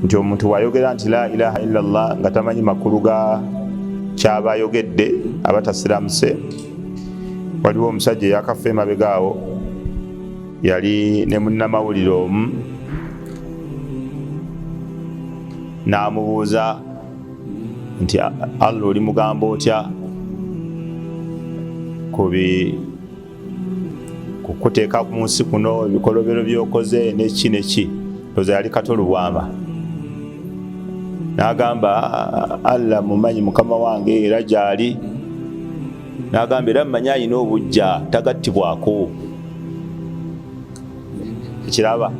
nti omuntu wayogera nti la ilaha illallah nga tamanyi makulu ga kyaba ayogedde abatasiramuse. Waliwo omusajja yakafa emabegaawo yali ne munnamawulire omu n'amubuuza nti Allah oli mugamba otya kukuteeka ku nsi kuno ebikolobero byokoze neki neki, oza yali katolubwama. N'agamba Allah mumanyi mukama wange era gyali, n'agamba era mmanyi ayina obujja tagattibwako. Kiraba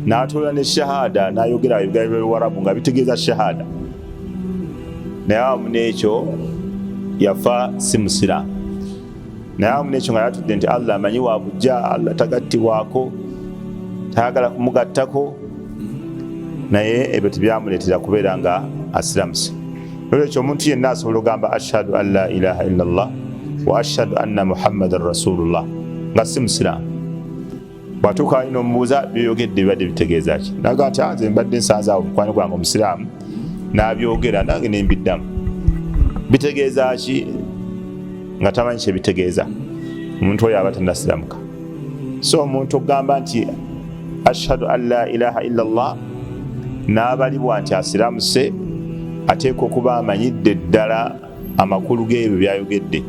n'atuula ne shahada n'ayogera ebigambo by'Oluwarabu nga bitegeeza shahada, naye awamu n'ekyo yafa si musiraamu. Naye awamu n'ekyo nga yatudde nti Allah amanyi wa bujja, Allah tagattibwako, tayagala kumugattako, naye ebyo tebyamuleetera kubeera nga asiramuse. Olwekyo omuntu yenna asobola okugamba ashhadu an la ilaha illallah wa ashhadu anna muhammadan rasulullah nga si musiraamu. Bwatuuka alina omubuuza byoyogedde bibadde bitegeeza ki? Naga nti nze mbadde nsanzaawo mukwano gwange omusiraamu n'abyogera nange ne mbiddamu. Bitegeeza ki? Nga tamanyi kye bitegeeza, omuntu oyo aba tannasiramuka. So omuntu okugamba nti ashhadu an la ilaha illallah n'abalibwa nti asiramuse, ateekwa okuba amanyidde ddala amakulu g'ebyo byayogedde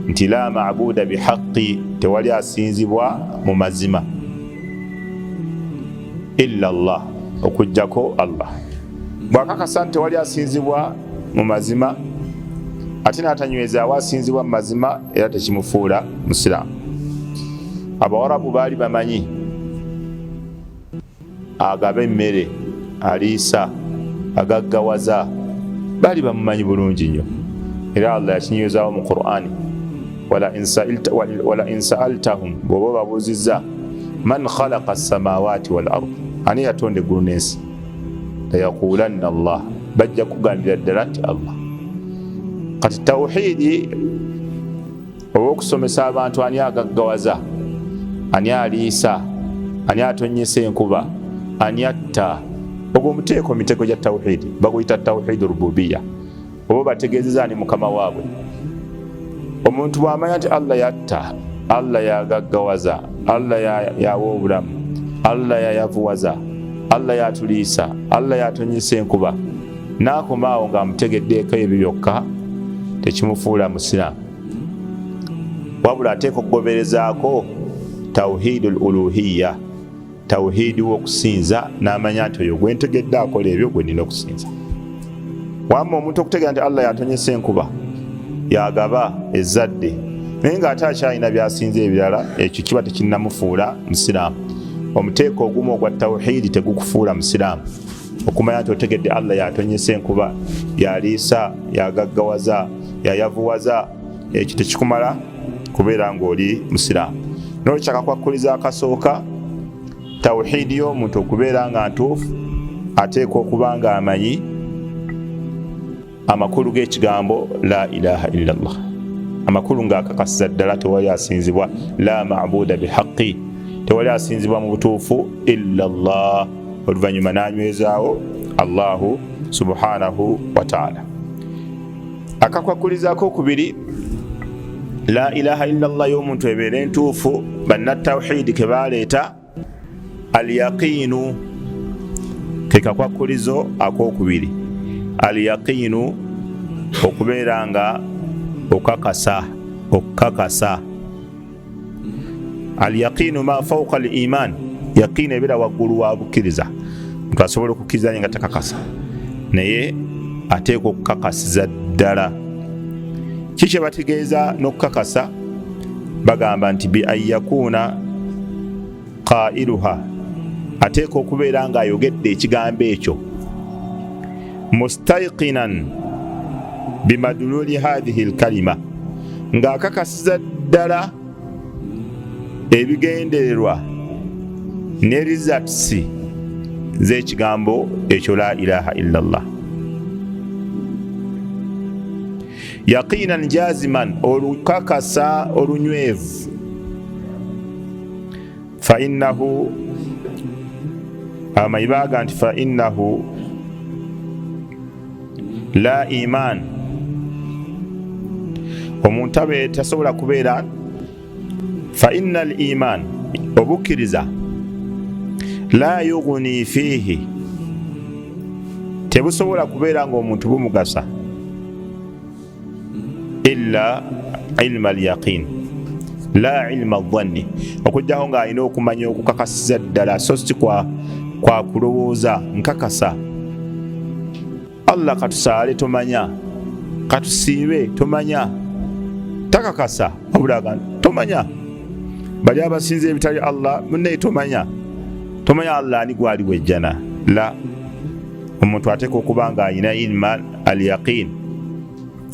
nti la maabuda bihaqqi, tewali asinzibwa mu mazima illa Allah, okujjako Allah. Bw'akakasa nti tewali asinzibwa mu mazima ate n'atanywezaawo asinzibwa mu mazima, era tekimufuula musiraamu. Abawarabu baali bamanyi agaba emmere, aliisa, agaggawaza, baali bamumanyi bulungi nnyo. Era Allah yakinywezaawo mu Qur'ani, wala in sa'altahum, bw'oba babuuzizza man khalaqa as-samawati wal ard, ani yatonda eggulu n'ensi, layaqulanna Allah, bajja kugambira ddala nti Allah. Kati tawhiidi olw'okusomesa abantu ani agaggawaza, ani aliisa, ani atonnyesa enkuba, ani atta, ogwo muteeko mitego gya tawhiidi, baguyita tawhiidu rububiya. Oba bategeezeza ani mukama waabwe. Omuntu bw'amanya nti Allah yatta, Allah yagaggawaza, Allah yawa obulamu, Allah yayavuwaza, Allah yatuliisa, Allah yatonnyesa enkuba, n'akomaawo ng'amutegeddeeko ebyo byokka, tekimufuula musiraamu. Wabula ateeka okugoberezaako tawhiidul uluhiyya, tawhiidi w'okusinza, n'amanya nti oyo gwe ntegedde akola ebyo gwe nina okusinza. Wamma omuntu okutegeera nti Allah yatonyesa enkuba, yagaba ezzadde, naye ng'ate akyalina byasinza ebirala, ekyo kiba tekinnamufuula musiraamu. Omuteeko ogumu ogwa tawhiidi tegukufuula musiraamu. Okumanya nti otegedde Allah yatonyesa enkuba, yaliisa, yagaggawaza, yayavuwaza, ekyo tekikumala kubeera ng'oli musiraamu. N'olukyakakwakuliza akasooka, tawhiidi y'omuntu okubeera nga ntuufu, ateekwa okuba nga amanyi amakulu g'ekigambo la ilaha illallah, amakulu ng'akakasiza ddala tewali asinzibwa, la maabuda bihaqqi, tewali asinzibwa mu butuufu illallah, oluvannyuma n'anywezaawo Allahu subhanahu wa ta'ala. Akakwakulizaako okubiri, la ilaha illallah y'omuntu ebeera entuufu, bannatawhiidi ke baaleeta al-yaqiinu, ke kakwakulizo ak'okubiri. Al-yaqiinu, okubeera nga okukakasa. Al-yaqiinu ma fawqa al-iman, yaqiinu ebeera waggulu wa bukkiriza. Omuntu asobola okukkiriza nga takakasa, naye ateekwa okukakasiza ddala. Kiki bategeeza n'okukakasa? Bagamba nti bi an yakuuna qailuha, ateekwa okubeera nga ayogedde ekigambo ekyo mustayqinan bimadluli hadhihi alkalima, ng'akakasiza ddala ebigendererwa ne results z'ekigambo ekyo la ilaha illallah. Yaqinan jaziman, olukakasa olunywevu. Fa innahu, amayibaga nti fa innahu la iman omuntu abe tasobola kubeera fa inna al iman obukkiriza la yughni fihi tebusobola kubeera nga omuntu bumugasa illa ilma al yaqin la ilma dhanni okujjaho nga alina okumanya okukakasiza ddala so si kwa kulowooza nkakasa Allah katusaale tomanya katusiibe tomanya takakasa abulaga tomanya bali abasinze ebitali Allah munne tomanya Allah ani gwali wejjana la omuntu ateeka okuba nga alina ilma al yaqin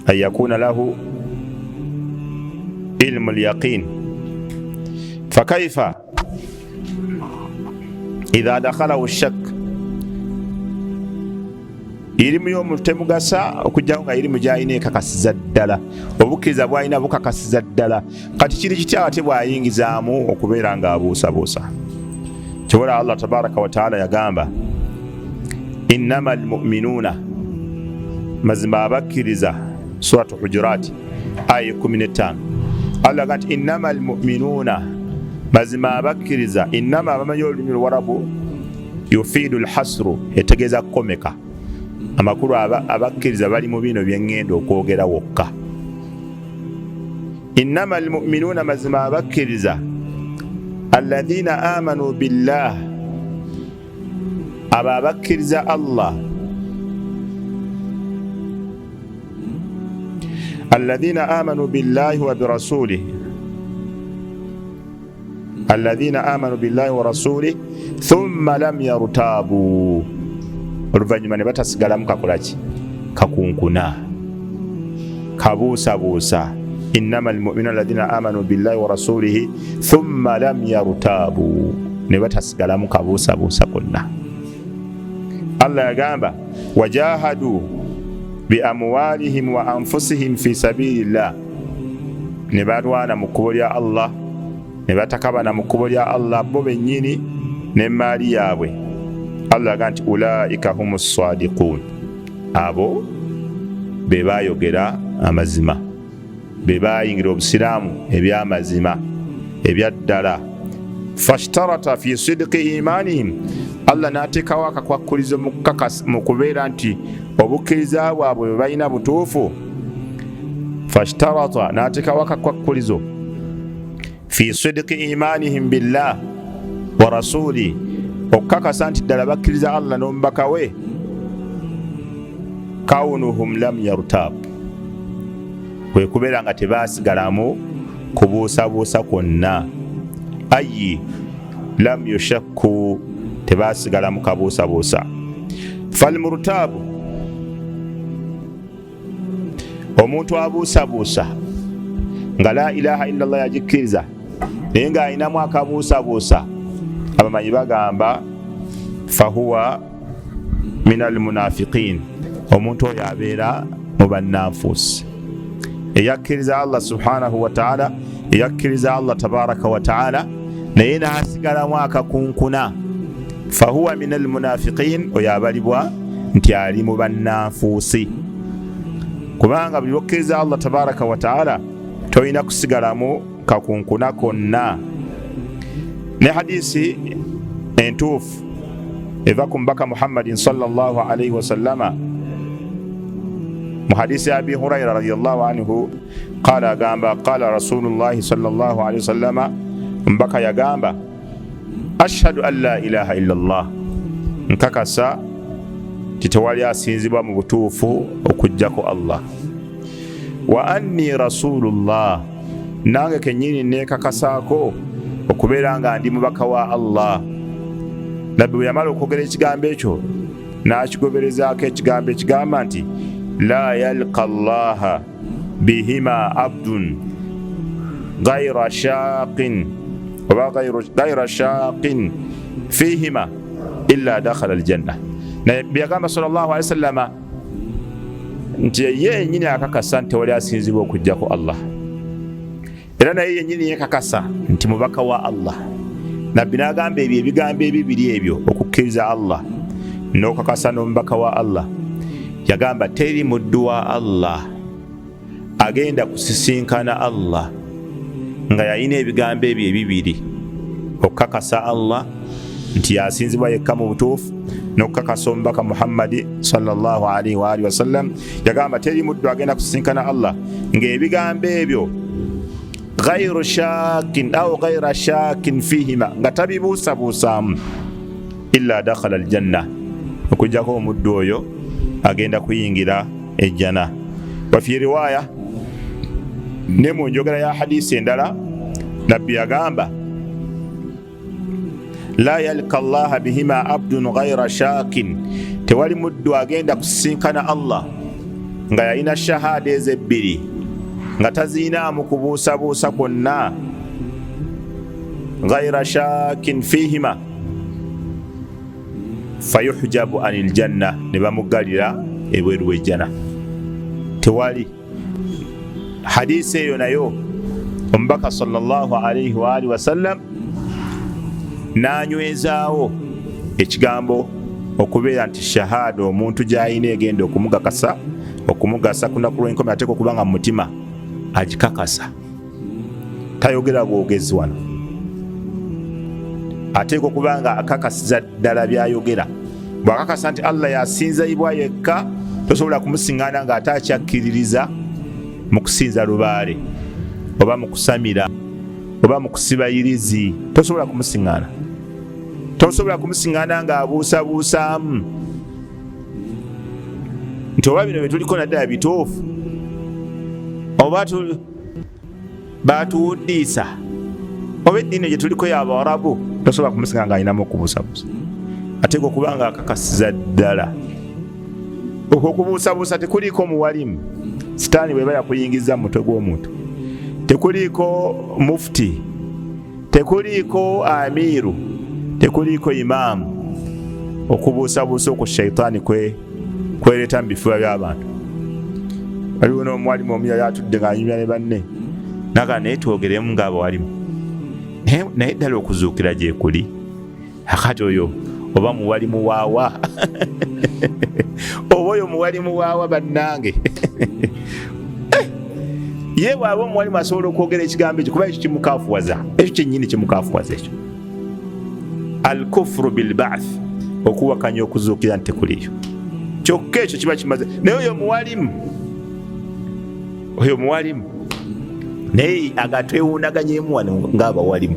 an yakuna lahu ilmu al yaqin fakaifa idha dakhalahu shak irimu y'omuntu temugasa okujjaho nga irimu gy'alina ekakasiza ddala obukkiriza bw'alina bukakasiza ddala kati kiri kitya ate bw'ayingizaamu okubeera nga abuusabuusa kyobola Allah tabaraka wa taala yagamba innama almu'minuuna mazima abakkiriza suratu hujurat aya 15 Allah gati innama almu'minuuna mazima abakkiriza innama abamanyi olulimi lwarabu yufiidu alhasru etegeeza kukomeka amakulu abakkiriza bali mu bino byengenda okwogera wokka innama almu'minuuna mazima abakkiriza alladhina amanu billah aba abakkiriza Allah alladhina amanu billahi wa birasulihi alladhina amanu billahi wa rasulihi thumma lam yartabu oluvannyuma ne batasigalamu kakolaki kakunkuna kabuusabuusa innama almu'minuna alladhina amanu billahi wa rasulihi thumma lam yartabu ne batasigalamu kabuusabuusa konna Allah yagamba wajahadu bi amwalihim wa anfusihim fi sabilillah ne balwana mu kkubo lya Allah ne batakabana mu kkubo lya Allah bo bennyini n'emmaali yaabwe Allah yagamba nti ulaika humus sadiqun abo be bayogera amazima be bayingira obusiraamu ebyamazima ebyaddala fashtarata fi sidqi imanihim Allah n'ateekawo akakwakkulizo mu kubeera nti obukkiriza bwabwe bwe balina butuufu fashtarata n'ateekawo akakwakkulizo fi sidqi imanihim billah wa rasuli okukakasa nti ddala bakkiriza Allah n'omubaka we kaunuhum lam yartab kwe kubeera nga tebasigalamu kubuusabuusa kwonna ayi lam yushakku tebasigalamu kabuusabuusa falmurtabu omuntu abuusabuusa nga la ilaha illa Allah yagikkiriza naye nga alinamu akabuusabuusa abamanyi bagamba fahuwa min almunafiqin omuntu oyo abeera mu bannanfuusi eyakkiriza Allah subhanahu wa ta'ala eyakkiriza Allah tabaraka wa ta'ala naye n'asigalamu akakunkuna fahuwa min almunafiqin oyo abalibwa nti ali mu bannanfuusi kubanga buli lwokkiriza Allah tabaraka wa ta'ala tolina kusigalamu kakunkuna konna ne hadisi entuufu eva ku mbaka Muhammadin sallallahu alayhi wa sallama mu hadisi abi Hurayra radiyallahu anhu qala agamba qala rasulullahi sallallahu alayhi wa sallama mbaka yagamba ashhadu an la ilaha illa Allah nkakasa titewali asinzibwa mu butuufu okujjako Allah wa anni rasulullah nange kenyini nekakasaako okubeera nga ndi mubaka wa Allah nabbi bwe yamala okwogera ekigambo ekyo n'akigoberezaako ekigambo ekigamba nti la yalqa allaha bihima abdun gayra shaqin oba gayra shaqin fihima illa dakhala aljanna naye byagamba sallallahu alaihi wasallama nti ye yennyini akakasa nti tewali asinzibwa okujjako Allah era naye yennyini yekakasa nti mubaka wa Allah nabbi n'agamba ebyo ebigambo ebibiri ebyo okukkiriza Allah n'okakasa n'omubaka wa Allah yagamba teri muddu wa Allah agenda kusisinkana Allah nga yalina ebigambo ebyo ebibiri, okukakasa Allah nti yasinzibwa yekka mu butuufu n'okukakasa omubaka Muhammadi sallallahu alaihi wa alihi wasallam. Yagamba teri muddu agenda kusisinkana Allah ng'ebigambo ebyo ghayru shakin au ghayra shakin fihima, nga tabibuusabuusaamu, illa dakhala aljanna, okujjako omuddu oyo agenda kuyingira ejjana. Wa fi riwaya, ne mu njogera ya hadisi endala, nabbi yagamba la yalka allaha bihima abdun ghayra shakin, tewali muddu agenda kusisinkana Allah nga yalina shahada ezebbiri nga taziinaamu kubuusabuusa kwonna, ghayra shakin fihima fayuhjabu anil janna, ne bamuggalira ebweru w'ejjana. Tewali. Hadisi eyo nayo omubaka sallallahu alaihi wa alihi wasallam n'anywezaawo ekigambo okubeera nti shahada omuntu gy'ayina egenda okumugasa ku lunaku lw'enkomerero, ateeka okuba nga mu mutima agikakasa, tayogera bwogezi wano, ateeka okuba nga akakasiza ddala byayogera. Bw'akakasa nti Allah yasinzibwa yekka, tosobola kumusiŋŋaana ng'ate akyakkiririza mu kusinza lubaale oba mu kusamira oba mu kusiba irizi, tosobola kumusiŋŋaana. Tosobola kumusiŋŋaana ng'abuusabuusaamu nti oba bino bye tuliko naddala bituufu, oba batuwuddiisa, oba eddiini gye tuliko y'Abarabu, tosobola kumusiŋŋaana ng'alinamu okubuusabuusa, ateeka okuba nga akakasiza ddala. Okubuusabuusa tekuliiko muwalimu, sitaani bweba yakuyingiza mu mutwe gw'omuntu, tekuliiko mufti, tekuliiko amiru, tekuliiko imaamu. Okubuusabuusa okwo shaitaani kwereeta mu bifuba by'abantu. Waliwo n'omuwalimu omu yali atudde ng'anyumya ne banne, naga naye twogeremu ng'abawalimu, naye ddala okuzuukira gye kuli, akati oyo oba muwalimu waawa oba oyo muwalimu waawa bannange ye bw'aba omuwalimu asobola okwogera ekigambo ekyo kuba ekyo kimukaafuwaza, ekyo kyennyini kimukaafuwaza ekyo. Al-kufru bil-ba'th, okuwakanya okuzuukira nti tekuliyo, kyokka ekyo kiba kimaze. Naye oyo muwalimu naye agatwewundaganyemu wano ng'abawalimu,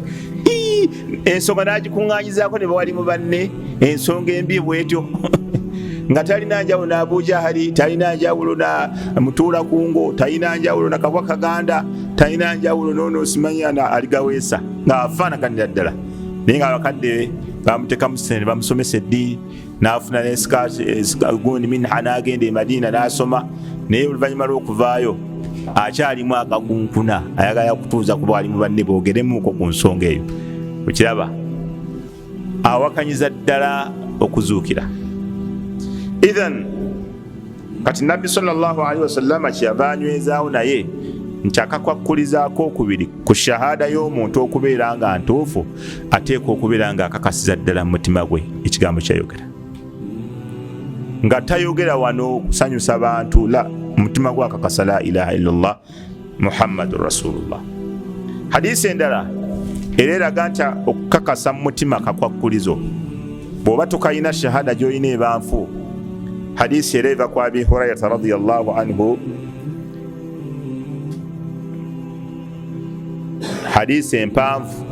ensonga n'agikuŋŋaanyizaako ne bawalimu banne, ensonga embi bwetyo nga talina njawulo na Abujahali, talina njawulo na Mutuula Kungo, talina njawulo na Kabwa Kaganda, talina njawulo n'ono simanya na Aligaweesa, ng'afaanaganira ddala. Naye ng'abakadde bamuteka mu ssente, bamusomesa eddiini, n'afuna gundi minha, n'agenda e Madiina n'asoma, naye oluvannyuma lw'okuvaayo akyalimu akakunkuna, ayagala kutuuza ku bawalimu banne boogeremuuko ku nsonga eyo. Okiraba, awakanyiza ddala okuzuukira. Idhan kati nabbi sallallahu alaihi wasallam kyeyava anywezaawo naye nti akakwakkulizaako okubiri ku shahada y'omuntu okubeera nga ntuufu, ateeka okubeera nga akakasiza ddala mu mutima gwe ekigambo kyayogera, nga tayogera wano kusanyusa bantu, la, mutima gwe akakasa la ilaha illallah muhammadun rasulullah. Hadisi endala era eraga nti okukakasa mu mutima kakwakkulizo, bw'oba tokayina shahada gy'olina ebanfu. Hadisi era eva ku Abi Hurairata radiyallahu anhu, hadisi empanvu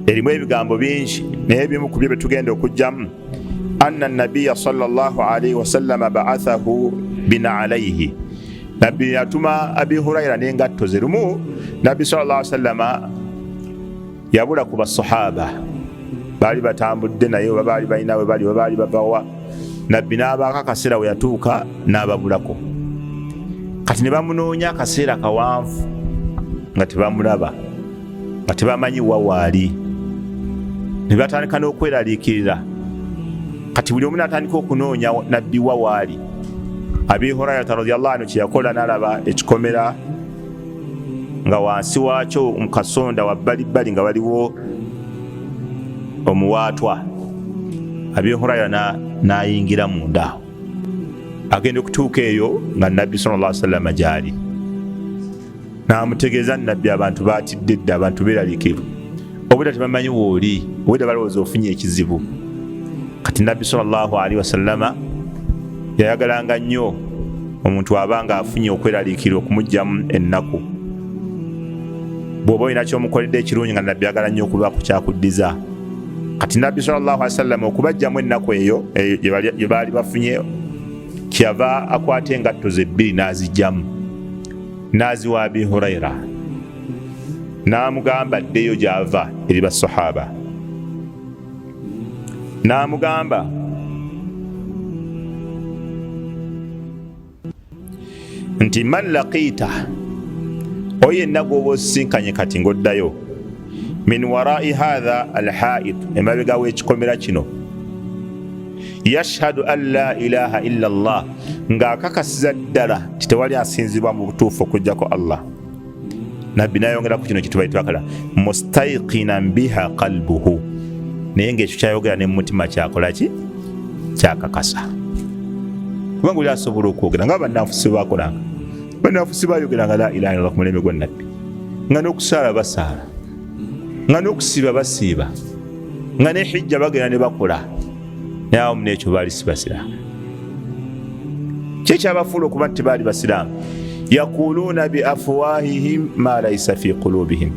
erimu ebigambo bingi, naye bimu ku byo bye tugenda okujjamu. Anna nabiyya sallallahu alaihi wasallama ba'athahu bina'alayhi, nabbi yatuma Abi Huraira n'engatto ze. Lumu nabbi sallallahu alaihi wasallama yabula ku basahaba, baali batambudde naye oba baali balina we bali, baali bavawa, nabbi n'abaako akaseera we yatuuka n'ababulako. Kati ne bamunoonya akaseera kawanvu nga tebamulaba, nga tebamanyi wawaali, ne batandika n'okweraliikirira. Kati buli omu n'atandika okunoonya nabbi wawaali. Abi Hurairata radiyallahu anhu kyeyakola, n'alaba ekikomera nga wansi waakyo mu kasonda wabbalibbali nga waliwo omuwaatwa. Abi Huraira n'ayingira munda awo agenda okutuuka eyo nga nabbi sallallahu alaihi wasallam gyali n'amutegeeza nabbi abantu batidde dda abantu beeraliikirivu obudde tebamanyi wooli obudde balowooza ofunye ekizibu kati nabbi sallallahu alaihi wasallama yayagalanga nnyo omuntu abanga afunye okweraliikirira okumugjamu ennaku bw'oba olina kyomukoledde ekirungi nga nabbi ayagala nnyo okubaako kyakuddiza kati nabbi sallallahu alaihi wasallam okubajjamu ennaku eyo gye baali bafunye kyava akwata engatto ze bbiri n'azijjamu n'aziwa Abi Hurayra n'amugamba ddeyo gy'ava eri basahaba n'amugamba nti man laqiita oyo yenna gw'oba osisinkanye kati ng'oddayo min warai hatha alhaid emabega w'ekikomera kino yashhadu an la ilaha illa Allah ng'akakasiza ddala titewali asinzibwa mu butuufu okujjako Allah nabbi nayongera ku kino kitubaitwakala mustaiqinan biha qalbuhu naye ng'ekyo kyayogera ne mumutima kyakolaki kyakakasa kubanga oli asobola okwogera nga bannanfusi bakolanga bannanfusi bayogeranga la ilaha illallah ku mulembe gwa nabbi nga n'okusaala basaala nga n'okusiiba basiiba nga ne hijja bagenda ne bakola naye awo munekyo baali si basiraamu kyekyabafuula okuba nti baali basiraamu yaquluuna bi afwahihim ma laysa fi qulubihim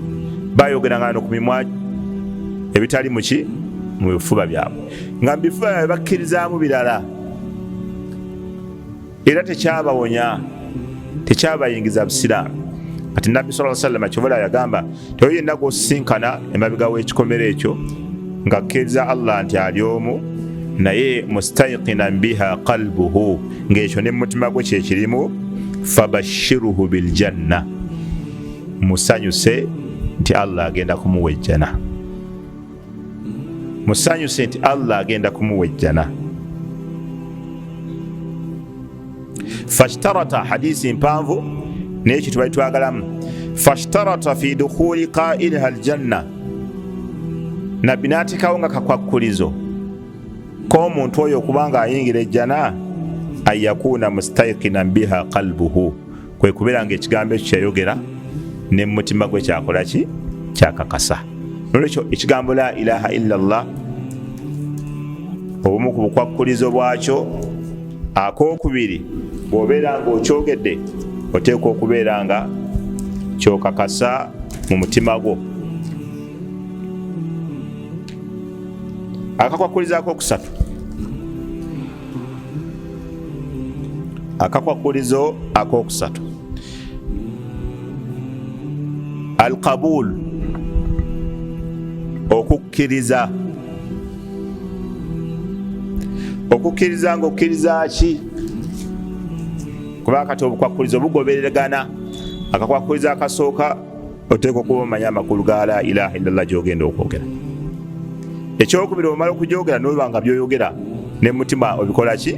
bayogeranga no ku mimwa ebitali muki mu bifuba byabwe nga mubifuba byabwe bakkirizaamu birala era tekyabawonya tekyabayingiza busiraamu kati nabbi sallallahu alaihi wasallam kyobola yagamba teoyo yenna gw'osisinkana emabega w'ekikomero ekyo ng'akkiriza Allah nti ali omu naye mustaiqinan biha qalbuhu ng'ekyo ne mutima gwe kyekirimu fabashiruhu biljanna musanyuse nti Allah agenda kumuwa ejjana musanyuse nti Allah agenda kumuwa ejjana fashtarata hadisi mpanvu naye kitubali twagalamu fashtarata fi dukhuli qailiha aljanna nabbi n'atekawo nga kakwakkulizo k'omuntu oyo okubanga ayingira ejjana an yakuna mustaiqinan biha qalbuhu kwe kubeera ng'ekigambo ekyo kyayogera ne mumutima gwe kyakolaki kyakakasa nolwekyo ekigambo la ilaha illallah obumu ku bukwakkulizo bwakyo ak'okubiri bw'obeera ng'okyogedde oteekwa okubeera nga kyokakasa mu mutima gwo akakwakkulizo ak'okusatu akakwakkulizo ak'okusatu alqabul okukkiriza okukkiriza ng'okkiriza ki kuba kati obukwakkulizo bugobereragana akakwakkulizo akasooka oteekwa okuba omanya amakulu ga la ilaha illallah gy'ogenda okwogera ekyokubiri omala okugyogera noba nga byoyogera ne mutima obikola ki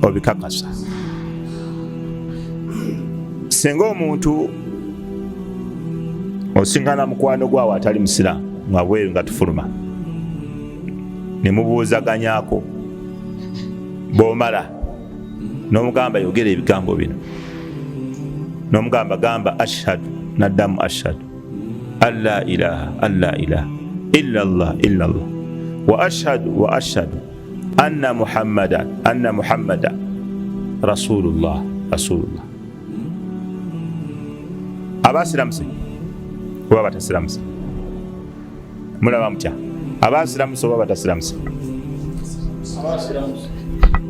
obikakasa senga omuntu osingana mukwano gwawe atali musiraamu mwabweru nga tufuluma ne mubuuzaganyako bw'omala n'omugamba yogera ebigambo bino n'omugamba gamba ashhadu naddamu ashhadu an la ilaha illa Allah wa ashhadu anna muhammadan rasulullah abasiramuse oba batasiramuse mulaba mutya abasiramuse oba batasiramuse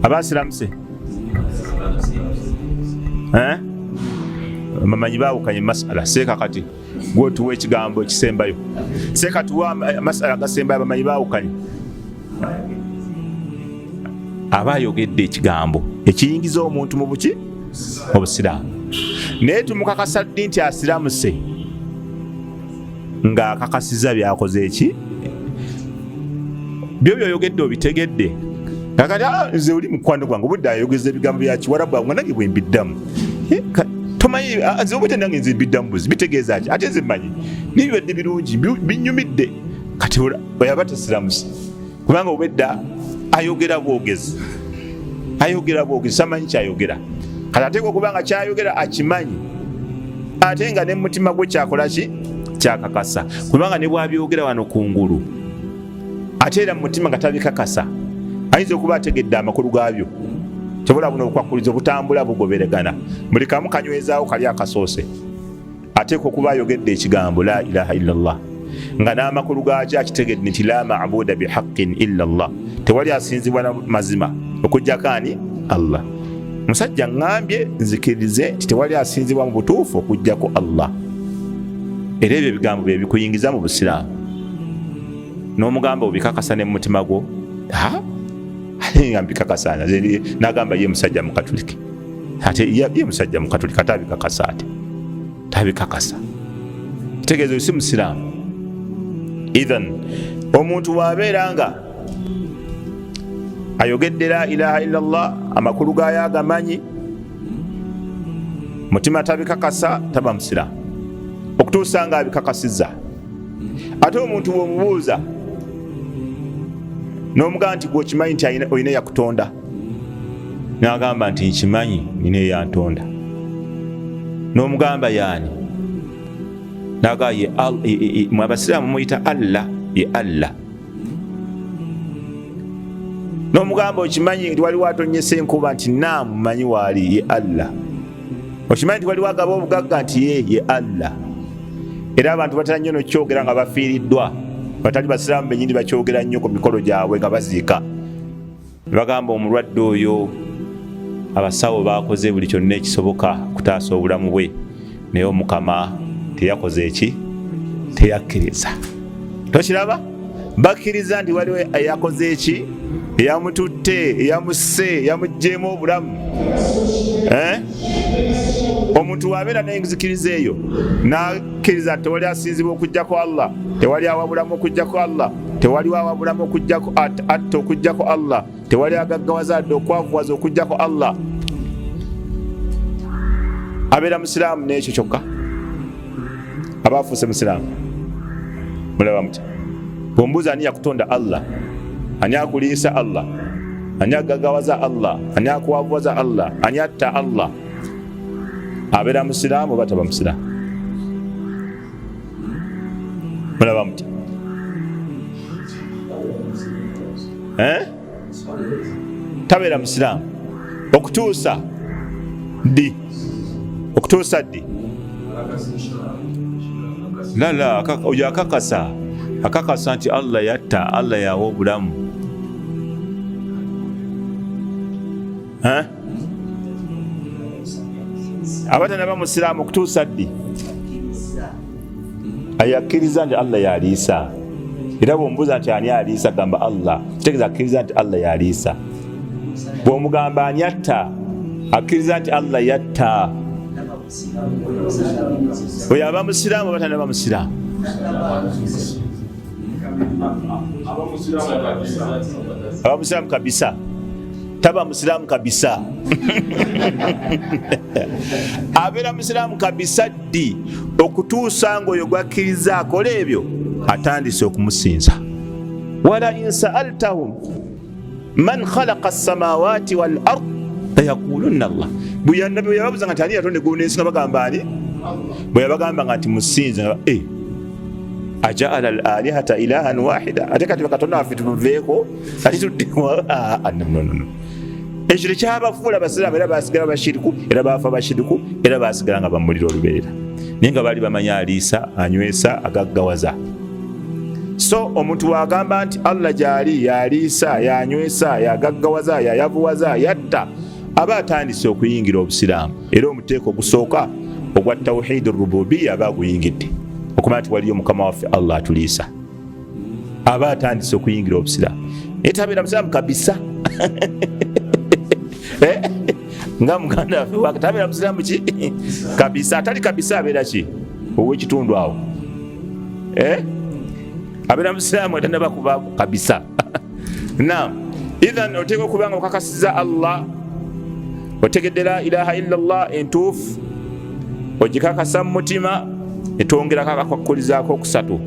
abasiramuse bamanyi baawukanye masala seeka kati gwotuwa ekigambo ekisembayo seeka tuwa masala gasembayo bamanyi baawukanye aba ayogedde ekigambo ekiyingiza omuntu mu buki obusiraamu naye tumukakasa ddi nti asiramuse ng'akakasiza byakoze eki byo byoyogedde obitegedde kakati nze oli mukwano gwange obudde ayogeza ebigambo byakiwarabu nga nange bwe mbiddamu tomanyi nze obudde nange nze mbiddamu buzi bitegeeza ki ate nze mmanyi nibibadde birungi binyumidde kati oyaba tasiramuse kubanga obwedda ayogera bwogezi ayogera bwogezi samanyi kyayogera kati ateekwa okuba nga kyayogera akimanyi ate nga ne mutima gwe kyakola ki kyakakasa kubanga ne bwabyogera wano kungulu ate era mu mutima nga tabikakasa ayinza okuba ategedde amakulu gaabyo kyobola buno obukwakkulizo butambula bugoberegana buli kamu kanywezaawo kali akasoose ateekwa okuba ayogedde ekigambo la ilaha illallah nga n'amakulu gaakyo akitegedde nti la maabuda bihaqqin illa llah tewali asinzibwa na mazima okujjako ani allah musajja ngambye nzikirize nti tewali asinzibwa mu butuufu okujjako allah era ebyo ebigambo bye bikuyingiza mu busiraamu n'omugamba obikakasa ne mu mutima gwo nga mbikakasa n'agamba ye musajja mukatuliki ate ye musajja mukatuliki ate abikakasa ate tabikakasa kitegeezo si musiraamu idhan omuntu wabeera nga ayogedde la ilaha illallah amakulu gayo agamanyi mutima tabikakasa taba musiraamu okutuusa nga abikakasizza ate omuntu bw'omubuuza n'omugamba nti gwokimanyi nti olina yakutonda n'agamba nti nkimanyi nina eyantonda n'omugamba yaani naga mwe abasiraamu muyita allah ye allah n'omugamba okimanyi nti waliwo atonyesa enkuba nti naamu manyi waali ye allah okimanyi nti waliwo agaba obugagga nti ye allah era abantu batera nnyo nokyogera nga bafiiriddwa batali basiraamu benyini bakyogera nnyo ku mikolo gyabwe nga baziika bagamba omulwadde oyo abasawo bakoze buli kyonna ekisoboka kutaasa obulamu bwe naye omukama teyakoze eki teyakkiriza tokiraba bakkiriza nti waliwo eyakoze eki eyamututte eyamusse eyamugjeemu obulamu omuntu wabeera nenzikiriza eyo nakkiriza tewali asinzibwa okujjako allah tewali awabulamu okujjako allah tewali awabulamu okujjako atta okujjako allah tewali agaggawaza adde okwavuwaza okujjako allah abeera musiraamu n'ekyo kyokka aba afuuse musiraamu mulaba muti bwombuuza ani yakutonda allah ani akuliisa allah ani agaggawaza allah ani akuwavuwaza allah ani atta allah abeera musiraamu oba taba musiraamu mulaba muti tabeera musiraamu okutuusa ddi okutuusa ddi lala oyo akakasa nti allah yatta allah yawa obulamu abatanaba musiraamu okutuusa ddi ayakkiriza nti allah yaliisa era bwombuuza nti ani aliisa gamba allah kitegeeza akkiriza nti allah yaliisa bwomugamba ani yatta akkiriza nti allah yatta oyo aba musiraamu abatanaba musiraamu aba musiraamu kabisa taba musiraamu kabisa abeera musiraamu kabisa ddi okutuusa ngaoyo gwakkiriza akola ebyo atandise okumusinza wala in sa'altahum man khalaqa as-samawati wal ard layakulunna allah buyannabi yababuza nga tani yatonde gulu n'ensi nga bagamba ani bwe yabagamba nga nti musinze nga ajaala al alihata ilahan wahida ate kati bakatonda waffe tuluveeko ati tuddewa ekyo tekyabafuula basiraamu era basigala bashiriku era bafa bashiriku era basigala nga bamulira olubeerera naye nga baali bamanya aliisa anywesa agaggawaza so omuntu wagamba nti allah gyali yaliisa yanywesa yagaggawaza yayavuwaza yatta aba atandise okuyingira obusiraamu era omuteeko ogusooka ogwa tawhid rububiya aba aguyingidde okumanya nti waliyo mukama waffe allah atuliisa aba atandise okuyingira obusiraamu etabeera musiraamu kabisa nga muganda waffe wakatabeera musiraamu ki kabisa atali kabisa abeera ki ow'ekitundu awo abeera musiraamu atanaba kuba kabisa naam idhan oteeka okubanga okakasiza allah otegedde la ilaha illallah entuufu ogikakasa mu mutima etwongerako akakwakulizaako okusatu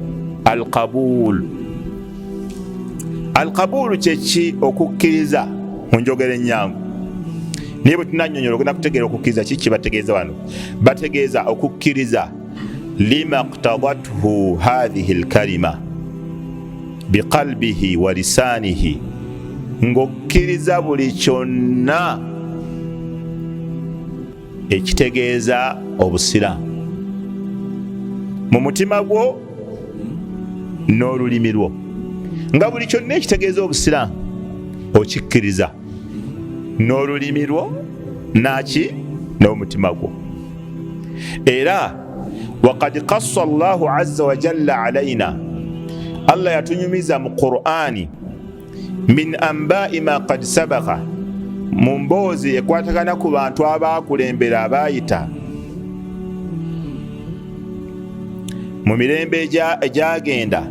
alqabulu kyeki okukkiriza mu njogera ennyangu niye bwe tunannyonnyola ogenda kutegeera okukkiriza kiki bategeeza wano. Bategeeza okukkiriza lima qtadathu hadhihi lkalima biqalbihi wa lisanihi, ng'okkiriza buli kyonna ekitegeeza obusiraamu mu mutima gwo n'olulimi lwo, nga buli kyonna ekitegeeza obusiraamu okikkiriza n'olulimi lwo naki n'omutima gwo. Era waqad qassa Allahu azza wa jalla alaina, Allah yatunyumiza mu Qur'ani min anba'i ma qad sabaqa, mu mboozi ekwatagana ku bantu abaakulembera abaayita mu mirembe egyagenda,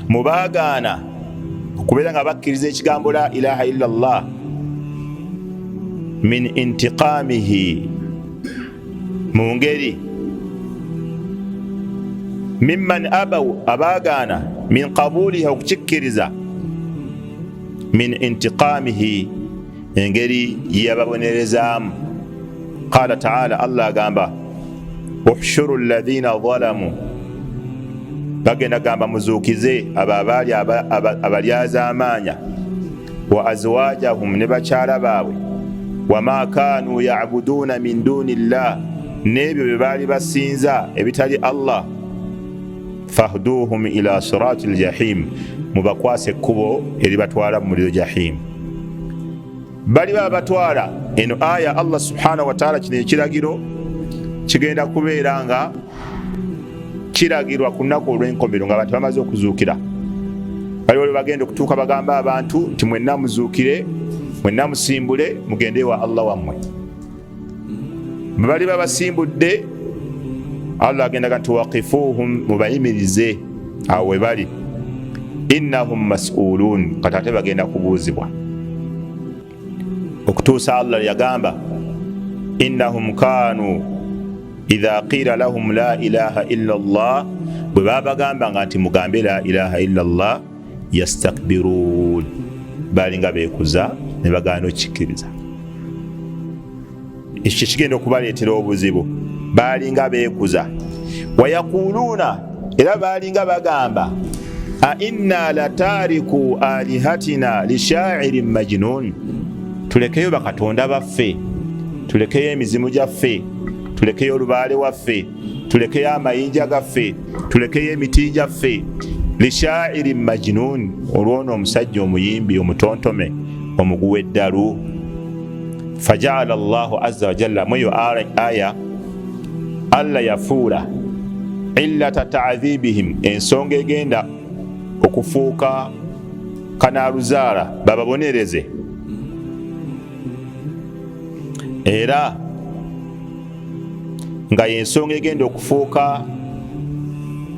mu baagaana okubeera nga bakkiriza ekigambo la ilaha illa Allah, min intiqamihi, mu ngeri mimman abaw, abaagaana min qabulihi, okukikkiriza min intiqamihi, engeri yababonerezaamu. Qala ta'ala, Allah agamba uhshuru alladhina zalamu, bagenda gamba muzuukize abo abaali abalyazaamaanya, wa azwajahum, ne bakyala baabwe, wama kaanu ya'buduuna min duuni llah, n'ebyo bye baali basinza ebitali Allah, fahduhum ila sirati ljahim, mubakwase ekkubo eribatwala mu muliro jahim. Bali babatwala. Eno aya Allah subhanahu wa ta'ala, kino ekiragiro kigenda kubeera nga kiragirwa ku nnaku olw'enkomerero ng'abantu bamaze okuzuukira. Baliwo lwe bagenda okutuuka bagamba abantu nti mwenna muzuukire, mwenna musimbule, mugende ewa Allah wammwe. Bwe bali babasimbudde, Allah agendaga nti waqifuhum, mubayimirize awo we bali, innahum mas'uluun, kati ate bagenda kubuuzibwa. Okutuusa Allah yagamba innahum kaanu idha qila lahum la ilaha illa Allah, bwe babagamba nga nti mugambe la ilaha illa Allah, yastakbiruun, balinga beekuza ne bagaana okukikkiriza. Ekyo kigenda okubaleetera obuzibu, balinga beekuza. Wayaquluuna, era balinga bagamba a inna latariku alihatina lishairin majnun, tulekeyo bakatonda baffe, tulekeyo emizimu gyaffe, tulekeyo olubaale waffe, tulekeyo amayinja gaffe, tulekeyo emiti gyaffe, lishairin majnun, olwono omusajja omuyimbi omutontome omuguwa eddalu. Fajaala Allahu azza wa jalla, mweyo aya Allah yafuula illata ta'dhibihim, ensonga egenda okufuuka kanaaluzaala bababonereze, era nga yensonga egenda okufuuka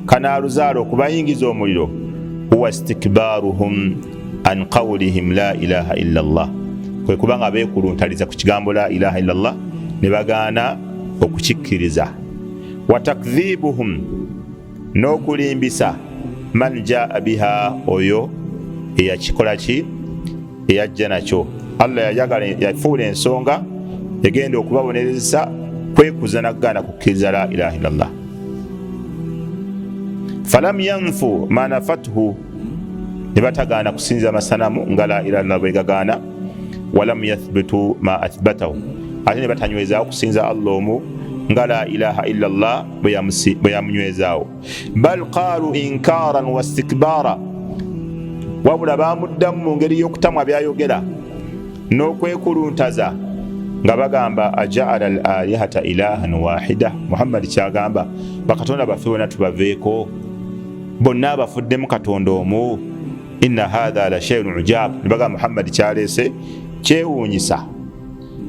kanaaluzaala okubayingiza omuliro, huwa istikbaruhum an qawlihim la ilaha illa Allah, kwe kubanga beekuluntaliza ku kigambo la ilaha illa Allah ne bagaana okukikkiriza. Wa takdhibuhum, n'okulimbisa man jaa biha, oyo eyakikola ki, eyajja nakyo. Allah yafuula ensonga egenda okubabonereza kwekuza nagaana kukkiriza la ilaha illa Allah. Falam yanfu ma nafathu, ne batagaana kusinza amasanamu nga la ilaha illa bwe gagaana. Walam yathbitu ma athbatahu, ate ne batanywezaawo kusinza Allah omu nga la ilaha illa Allah bwe yamunywezaawo. Bal qaalu inkaran wa istikbara, wabula bamuddamu mu ngeri y'okutamwa byayogera n'okwekuluntaza nga bagamba ajaala al alihata ilahan wahida, Muhammad kyagamba bakatonda baffe bonna tubaveeko, bonna abafuddemu katonda omu. Inna hadha la shay'un ujab, ne bagamba Muhammad kyaleese kyewuunyisa.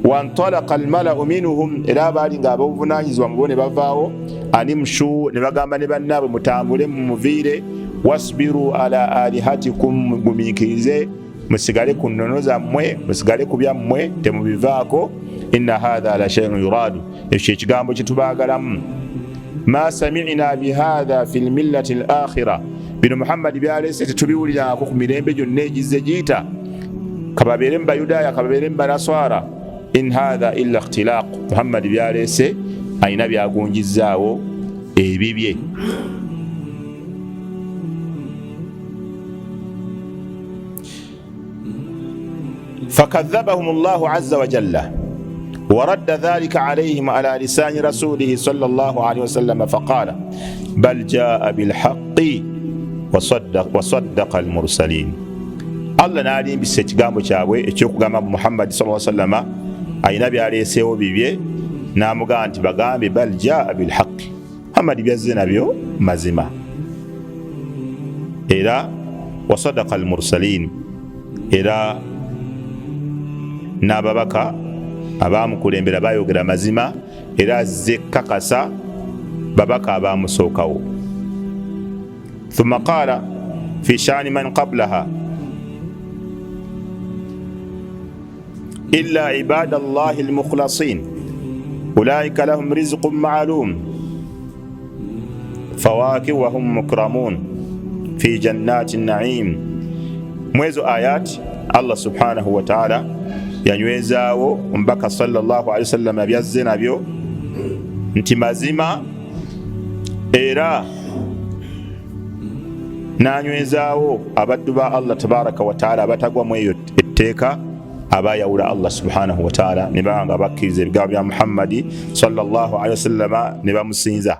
Wantalaqa almalau minhum, era abaali nga ab'obuvunaanyizibwa mu bo ne bavaawo, animshu, ne bagamba ne bannaabwe mutambule mumuviire, wasbiru ala alihatikum, mugumiikirize musigale ku nnono zammwe, musigale ku byammwe, temubivaako. Inna hadha la shay'un yuradu, ekyo ekigambo kitubaagalamu. Ma sami'na bihadha fi lmillati al-akhira, bino Muhammad byaleese tetubiwulirako ku mirembe gyonna egizze giyita. kababere mbayudaaya kababere mbanaswara in hatha illa ikhtilaq Muhammad byalese ayina byagunjizaawo ebibye. فكذبهم الله عز وجل ورد ذلك عليهم على لسان رسوله صلى الله عليه وسلم فقال بل جاء بالحق وصدق المرسلين. الله نالين بسيتغامو kyabwe ekyokugamba Muhammad sallallahu alaihi wasallam ayina byaleesewo bibye namugaa nti bagambe bal jaa bilhaq Muhammad byazze nabyo mazima era wasadaqa almursalin era n'ababaka abamukulembera bayogera mazima era azze kakasa babaka abamusookawo. thumma qaala fi shani man qablaha illa ibada allahi almukhlasin ulaika lahum rizqun ma'lum fawakih wa hum mukramun fi jannatin na'im. mwezo ayat Allah subhanahu wa ta'ala yanywezaawo omubaka sallallahu alaihi wasallam byazze nabyo nti mazima era nanywezaawo abaddu ba Allah tabaraka wa ta'ala abatagwa mu eyo etteeka abayawula Allah subhanahu wa ta'ala ne banga bakkiriza ebigambo bya Muhammadi sallallahu alaihi wasallam ne bamusinza.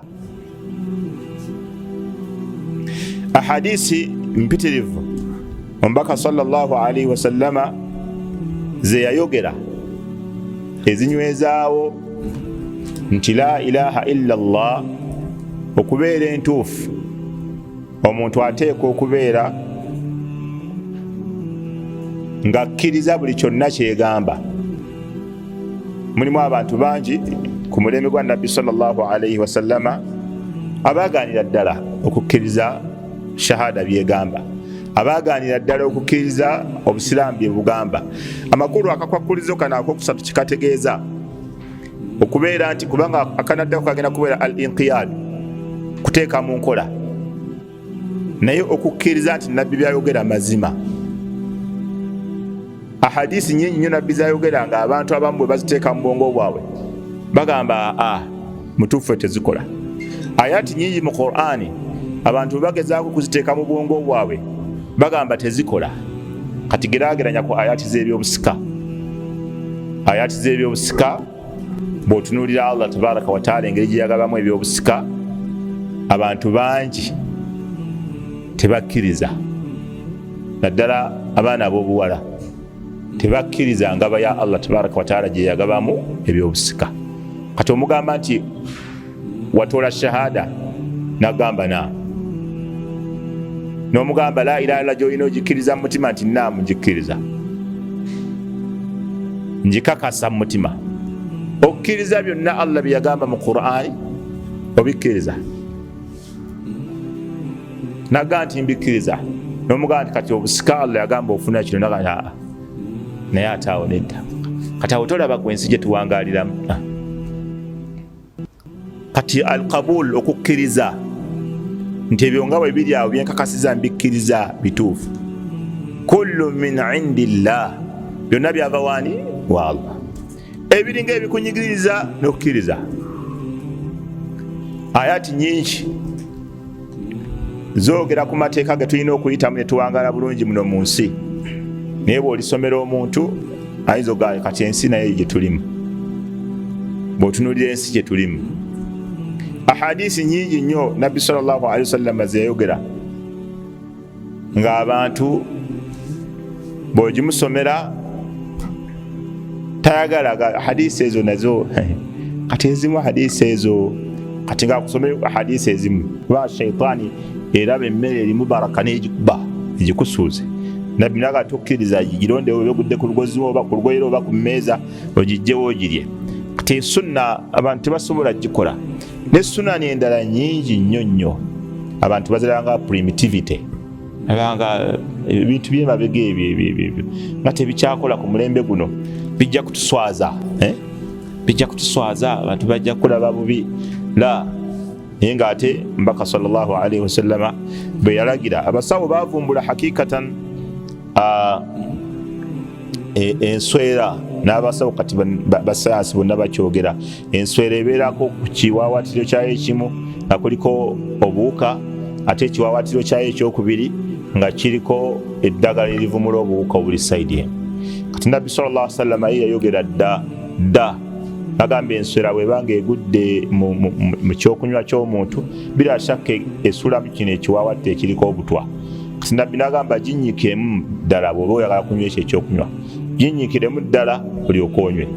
ahadisi mpitirivu omubaka sallallahu alaihi wasallama ze yayogera ezinywezaawo nti la ilaha illa Allah okubeera entuufu omuntu ateekwa okubeera ng'akkiriza buli kyonna kyegamba. mulimu abantu bangi ku mulembe gwa nabbi sallallahu alaihi wasallama abaaganira ddala okukkiriza shahada byegamba, abaaganira ddala okukkiriza obusiraamu bye bugamba. amakulu akakwakkulizo kano akokusatu kikategeeza okubeera nti kubanga akanaddako kagenda kubeera al inqiyad kuteeka mu nkola, naye okukkiriza nti nabbi byayogera mazima. ahadisi nyingi nnyo nabbi zayogera nga abantu abamu bwe baziteeka mu bwongo bwabwe bagamba mutuufu tezikola. ayati nyingi mu Qur'ani abantu bagezaako kuziteeka mu bwongo bwabwe bagamba tezikola. kati geraageranya ku ayati z'ebyobusika. ayati z'ebyobusika bw'otunuulira Allah tabaraka wa ta'ala engeri gye yagabamu ebyobusika, abantu bangi tebakkiriza, naddala abaana ab'obuwala tebakkiriza ngaba ya Allah tabaraka wa ta'ala gye yagabamu ebyobusika. kati omugamba nti watoola shahada nagamba na n'omugamba la ilaha illa gy'olina ogikkiriza mu mutima nti naamu ngikkiriza njikakasa mu mutima. okkiriza byonna Allah bye yagamba mu Qur'ani obikkiriza, naga nti mbikkiriza. n'omugamba nti kati obusika Allah yagamba ofuna kino naga naye ataawo nedda. kati awo tolaba gwensi gye tuwangaaliramu. kati alqabul okukkiriza nti ebyo nga bwe biri awo byenkakasiza mbikkiriza bituufu. kullu min indillah, byonna byava waani wa Allah. ebiringa ebikunyigiriza n'okkiriza. ayati nyingi zoogera ku mateeka ge tulina okuyitamu ne tuwangaala bulungi muno mu nsi, naye bw'olisomera omuntu ayinza ogaye kati ensi naye gye tulimu, bw'otunuulira ensi gye tulimu. ahadisi nyingi nnyo nabbi sallallahu alaihi wasallam zeyayogera ng'abantu bw'ogimusomera tayagala hadisi ezo nazo kati ezimu hadisi ezo kati ng'akusomera hadisi ezimu kuba shaitaani eraba emmere erimu baraka n'egikuba egikusuuze. nabbi naga tokkiriza girondewo byogudde ku lugozi oba ku lugoyero oba ku mmeeza ogijjewo ogirye. kati sunna abantu tebasobola gikola, ne sunani endala nyingi nnyo nnyo abantu baziranga primitivity, abanga ebintu byemabega ebyo nga tebikyakola ku mulembe guno, bijja kutuswaza bijja kutuswaza, abantu bajja kulaba bubi la. naye ng'ate mbaka sallallahu alaihi wasallama bwe yalagira, abasawo bavumbula hakikatan enswera n'abasawo kati basayansi bonna bakyogera enswera ebeerako ku kiwaawatiro kyayo ekimu nga kuliko obuwuka ate ekiwaawatiro kyayo ekyokubiri nga kiriko eddagala erivumula obuwuka obuli sayidi emu. Kati nabbi sallallahu alaihi wasallam yayogera dda agamba enswera bwebanga egudde mu kyokunywa ky'omuntu bila shakka esulamu kino ekiwaawatiro ekiriko obutwa. Kati nabbi n'agamba ginyikiremu ddala bw'oba oyagala kunywa ekyo ekyokunywa ginyikiremu ddala olyoke onywe,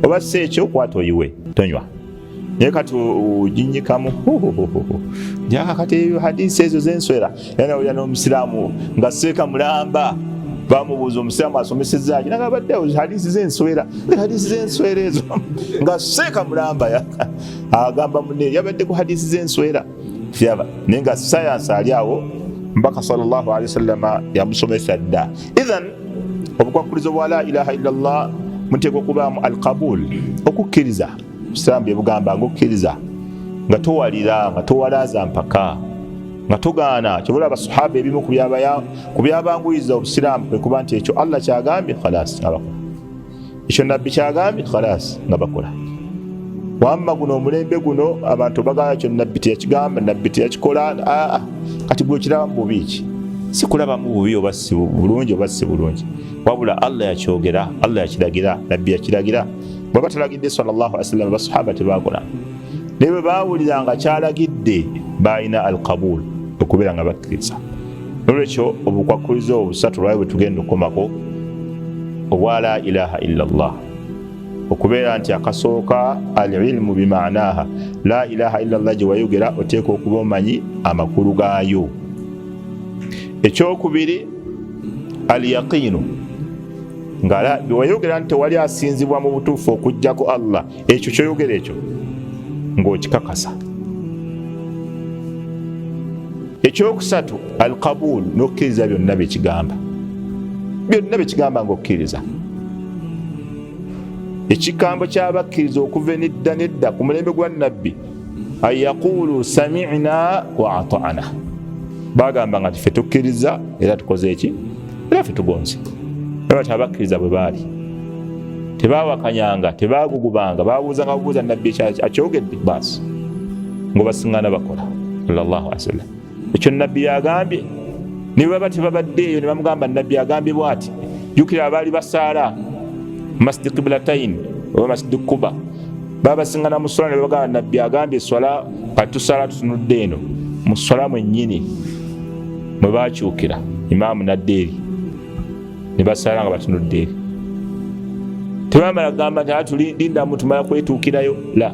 oba si ekyo kwata oyiwe tonywa. Naye kati ginyikamu kati hadisi ezo z'enswera era olya n'omusiraamu nga seeka mulamba bamubuuza omusiraamu asomesezzaaki nagamba badde hadisi z'enswera ezo nga seeka mulamba agamba munne yabadde ku hadisi z'enswera fyaba naye nga sayansi ali awo mbaka sallallahu alaihi wasallam yamusomesa dda. Idhan obukwakkulizo bwa la ilaha illallah muteekwa okubaamu alqabul, okukkiriza. Obusiraamu bye bugamba ng'okkiriza nga towalira nga towalaaza mpaka nga togaana. Kyobola abasahaba ebimu ku byabanguyiza obusiraamu kwe kuba nti ekyo Allah kyagambye khalas nga bakola, ekyo nabbi kyagambye khalas nga bakola. Wamma guno omulembe guno abantu bagala kyo nabbi teyakigamba nabbi teyakikola. Kati gwe kiraba mu bubi ki? Si kulaba mu bubi oba si bulungi oba si bulungi, wabula Allah yakyogera, Allah yakiragira, nabbi yakiragira. Bwe batalagidde sallallahu alaihi wasallam basahaba tebakola, naye bwe baawulira nga kyalagidde balina alqabul, okubeera nga bakkiriza. Nolwekyo obukwakkulizo obusatu lwayo bwe tugenda okukomako obwa la ilaha illallah, okubeera nti akasooka alilmu bimaanaha, la ilaha illallah gye wayogera oteeka okuba omanyi amakulu gaayo. Ekyokubiri alyaqiinu, nga wayogera nti tewali asinzibwa mu butuufu okujjako Allah, ekyo kyoyogera ekyo ng'okikakasa. Ekyokusatu alqabul, n'okkiriza byonna byekigamba, byonna byekigamba ng'okkiriza. Ekigambo ky'abakkiriza okuva nedda nedda ku mulembe gwa nabbi ayaqulu sami'na wa ata'na, bagamba nga ffe tukkiriza era tukoze eki era ffe tugonze. Bati abakkiriza bwe baali tebawakanyanga, tebagugubanga, babuuzanga bubuuza nabbi akyogedde baasi ngo basiŋŋana bakola sallallahu alaihi wasallam ekyo nabbi yagambye. Ne baba tebabadde eyo ne bamugamba nabbi yagambye bw'ati. Jjukira abaali basaala masjid qiblatayn oba masjid kuba babasiŋŋana mu swala ne bagamba nabbi agambye swala kati tusala tutunudde eno mu swala mwennyini mwe bakyukira imaamu naddeeri ne basala nga batunudde eri. Tebamala gamba nti tulinda mu tumala kwetuukirayo la.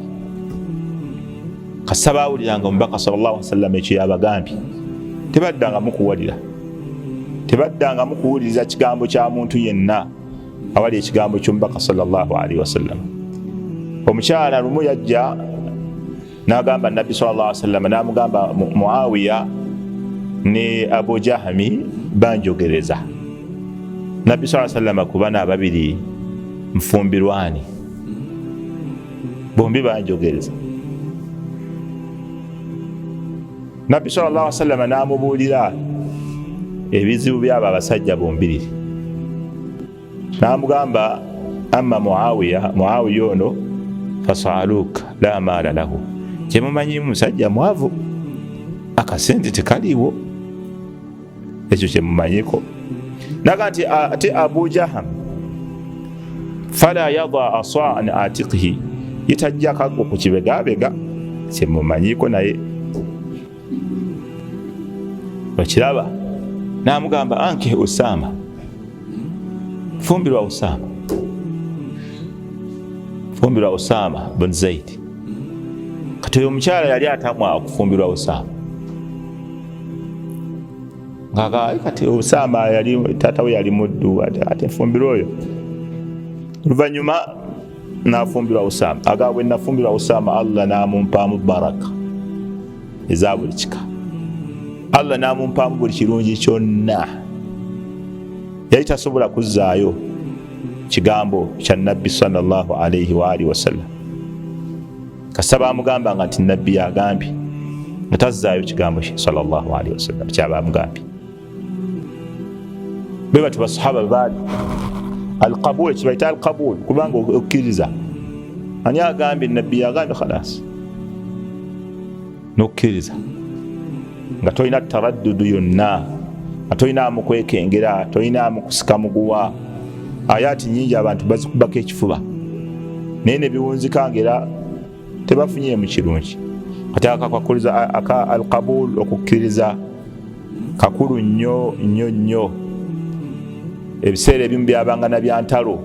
Kasa baawuliranga omubaka sallallahu alaihi wasallam ekyo yabagambye, tebaddangamu kuwulira, tebaddangamu kuwuliriza kigambo kya muntu yenna awali ekigambo ky'omubaka sallallahu alaihi wasallam. Omukyala lumu yajja n'agamba nabbi sallallahu alaihi wasallam, n'amugamba Muawiya ne Abu Jahmi banjogereza. Nabbi sallallahu alaihi wasallam kubana ababiri mfumbirwani bombi banjogereza. Nabbi sallallahu alaihi wasallam n'amubuulira ebizibu by'abo abasajja bombiriri, n'amugamba amma Muawiya ono fasaluka la maala lahu, kyemumanyi musajja mwavu, akasente tekaliiwo, ekyo kyemumanyiko. Naga nti ate Abu Jaham fala yada asa an atiqihi, yetajja kago ku kibegabega, kyemumanyiko naye bakiraba. N'amugamba anke Usama, fumbirwa Usama bin Zaid. Kati oyo omukyala yali atamwa okufumbirwa Usama, kati Usama yali taata we yali muddu, ate nfumbirwa oyo. Oluvannyuma n'afumbirwa Usama. Agamba bwe nafumbirwa Usama, Allah n'amumpaamu baraka eza buli kika, Allah n'amumpaamu buli kirungi kyonna. Yali tasobola kuzzaayo kigambo kya nabbi sallallahu alaihi wa alihi wasallam. Kasaba amugamba nga nti nabbi yagambye, nga tazzaayo kigambo kye sallallahu alaihi wasallam kyaba amugambye. Be bati basahaba baali alqabul kibaita alqabul kubanga okkiriza ani agambye nabbi agambye khalas nokkiriza nga tolina taraddudu yonna nga tolina mukwekengera tolina mukusika muguwa ayati nyingi abantu bazikubako ekifuba naye ne biwunzika ngera tebafunye mu kirungi kati akakwakuliza aka alqabul okukkiriza kakulu nnyo nnyo nnyo ebiseera ebimu byabanga na byantalo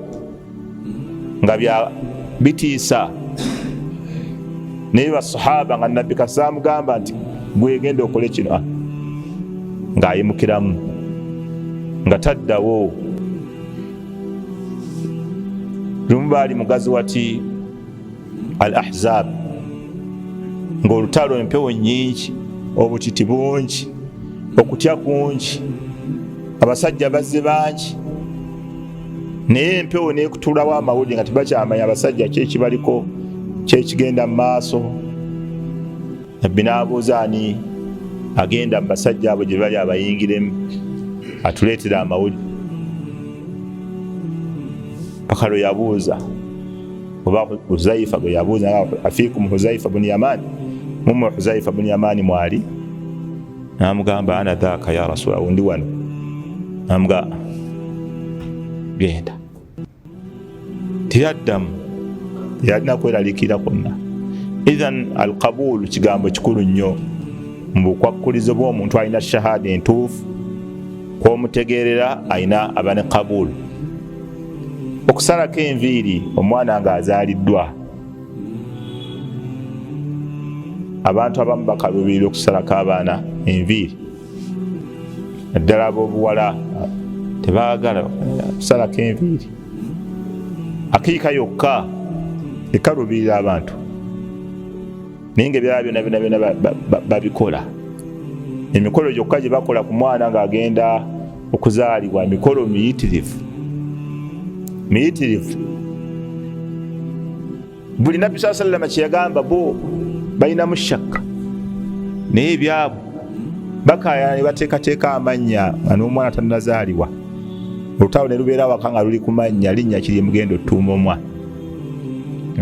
nga bitiisa naye basahaba nga nabbi kasamugamba nti gwegenda okole kino ng'ayimukiramu nga taddawo lumu baali mugazi wati al ahzab ng'olutalo empewo nnyingi obutiti bungi okutya kungi abasajja bazze bangi naye empewo nekutulawo amawulire nga tebakyamanya abasajja kyekibaliko kyekigenda mu maaso nabbi n'abuuza ani agenda mu basajja abo gye bali abayingiremu atuleetera amawulire paka lwe yabuuza oba Huzaifa gwe yabuuza afiikum Huzaifa bun Yamani mumwe Huzaifa bun Yamani mwali namugamba ana dhaaka ya Rasulallah ndi wano namugamba genda tiyaddamu yalina kweralikira kwonna idhan alqabulu kigambo kikulu nnyo mu bukwakkulizo bw'omuntu alina shahada entuufu kwomutegeerera alina aba ne qabulu okusalako enviiri omwana ng'azaaliddwa abantu abamu bakaluubirira okusalako abaana enviiri naddala ab'obuwala tebaagala kusalako enviiri akiika yokka ekaluubirira abantu naye ngaebyala byonna byonna babikola emikolo gyokka gye bakola ku mwana ng'agenda okuzaalibwa mikolo miyitirivu buli nabbi saa sallama kyeyagamba bo balinamu shakka naye ebyabo bakayana ne bateekateeka amannya nga n'omwana tannazaalibwa olutalo ne lubeera waka nga luli ku mannya linnya kiri mugenda otuuma omwana